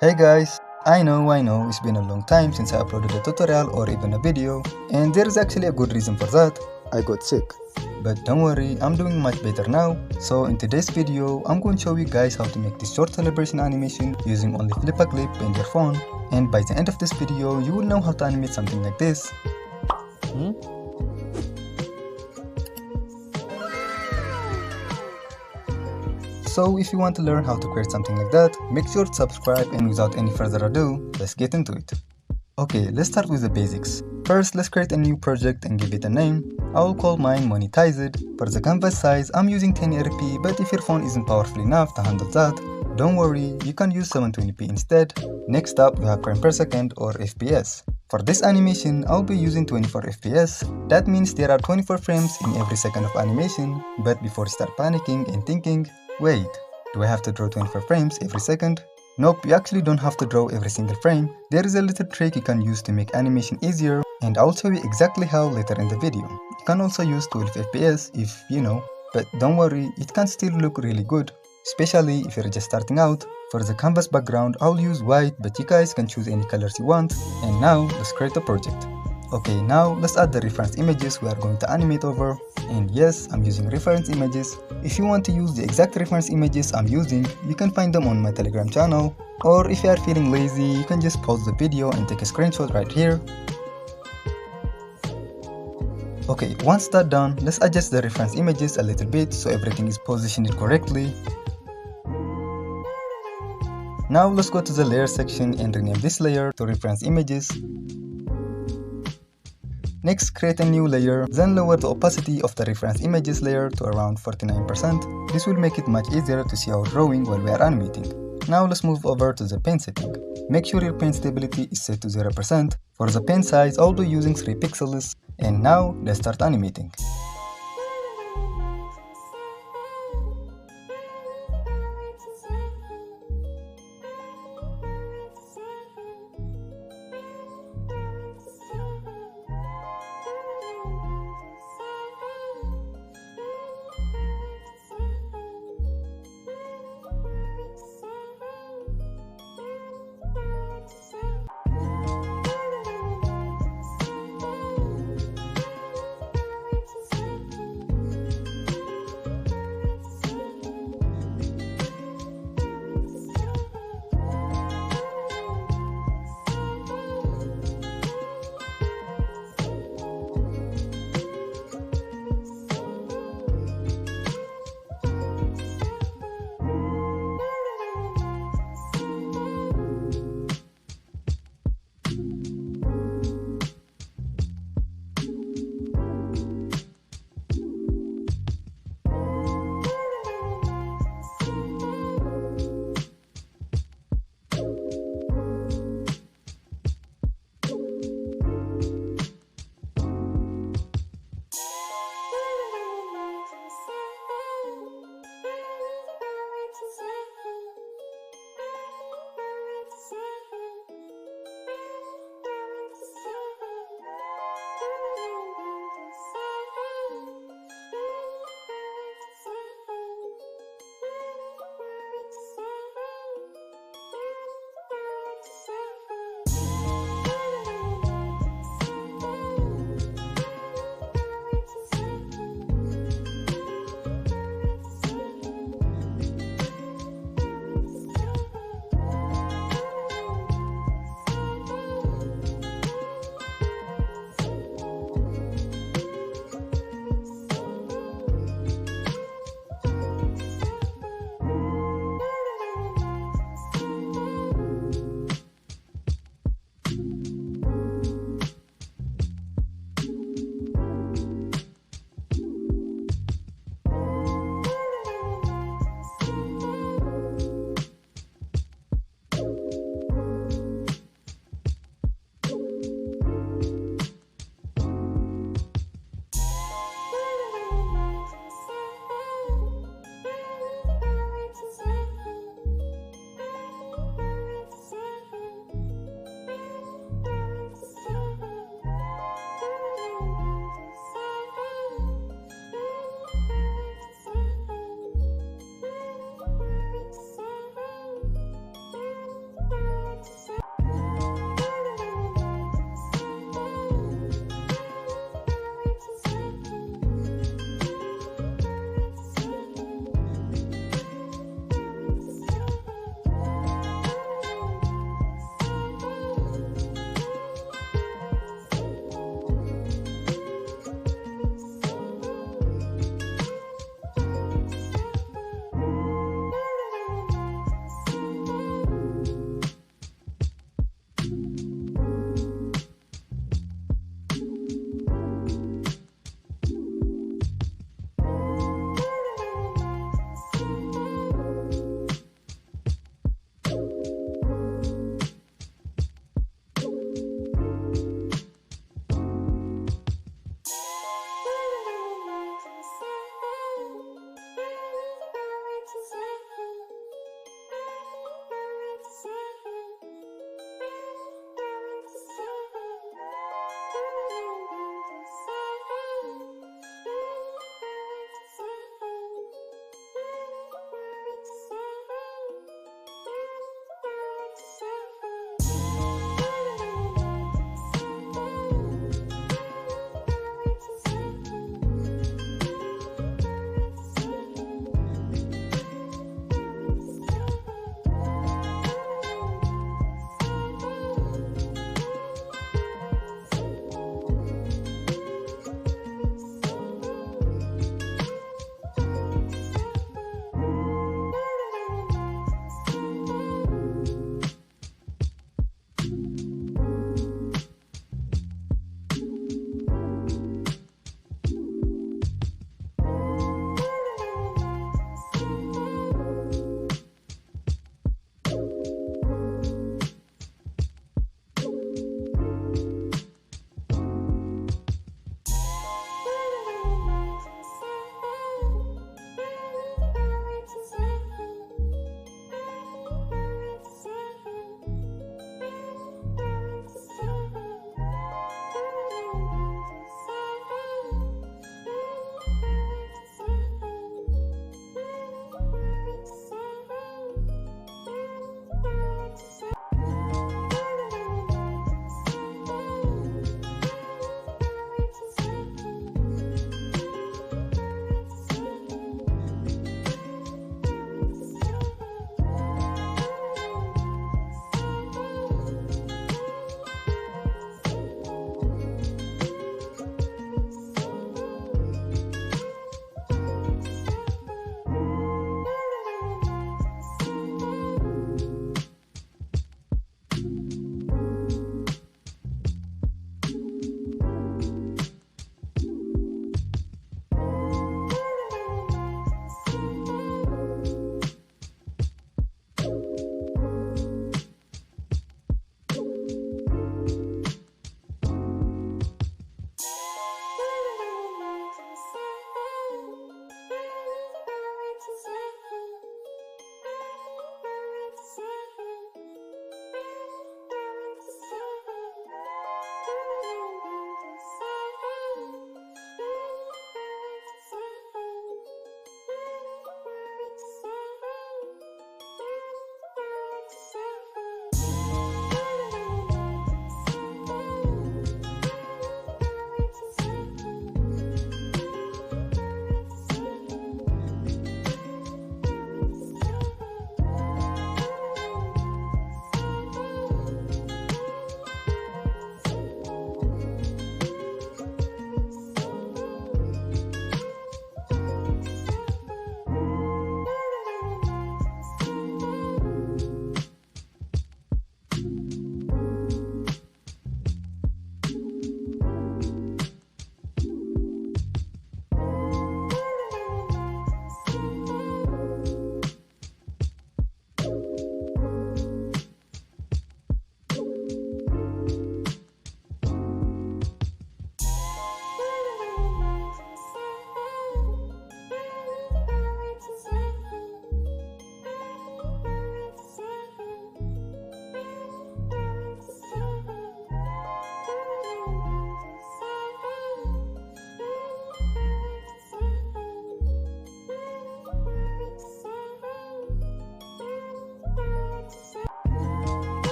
Hey guys, I know, it's been a long time since I uploaded a tutorial or even a video, and there is actually a good reason for that. I got sick. But don't worry, I'm doing much better now. So in today's video, I'm going to show you guys how to make this short celebration animation using only FlipaClip and your phone. And by the end of this video, you will know how to animate something like this. So if you want to learn how to create something like that, make sure to subscribe, and without any further ado, let's get into it. Okay, let's start with the basics. First, let's create a new project and give it a name. I will call mine Monetized. For the canvas size, I'm using 1080p, but if your phone isn't powerful enough to handle that, don't worry, you can use 720p instead. Next up, we have frame per second or FPS. For this animation, I'll be using 24 FPS. That means there are 24 frames in every second of animation. But before you start panicking and thinking, wait, do I have to draw 24 frames every second? Nope, you actually don't have to draw every single frame. There is a little trick you can use to make animation easier, and I'll show you exactly how later in the video. You can also use 12 FPS if you know, but don't worry, it can still look really good, especially if you're just starting out. For the canvas background, I'll use white, but you guys can choose any colors you want. And now, let's create a project. Okay, now let's add the reference images we are going to animate over. And yes, I'm using reference images. If you want to use the exact reference images I'm using, you can find them on my Telegram channel. Or if you are feeling lazy, you can just pause the video and take a screenshot right here. Okay, once that's done, let's adjust the reference images a little bit so everything is positioned correctly. Now let's go to the layer section and rename this layer to reference images. Next, create a new layer, then lower the opacity of the reference images layer to around 49%. This will make it much easier to see our drawing while we are animating. Now let's move over to the pen setting. Make sure your pen stability is set to 0%. For the pen size, I'll be using 3 pixels. And now, let's start animating.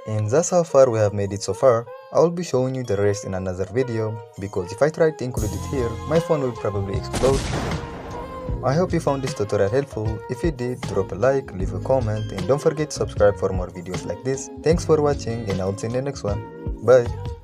And that's how far we have made it so far. I will be showing you the rest in another video, because if I try to include it here, my phone will probably explode. I hope you found this tutorial helpful. If you did, drop a like, leave a comment, and don't forget to subscribe for more videos like this. Thanks for watching, and I'll see you in the next one. Bye!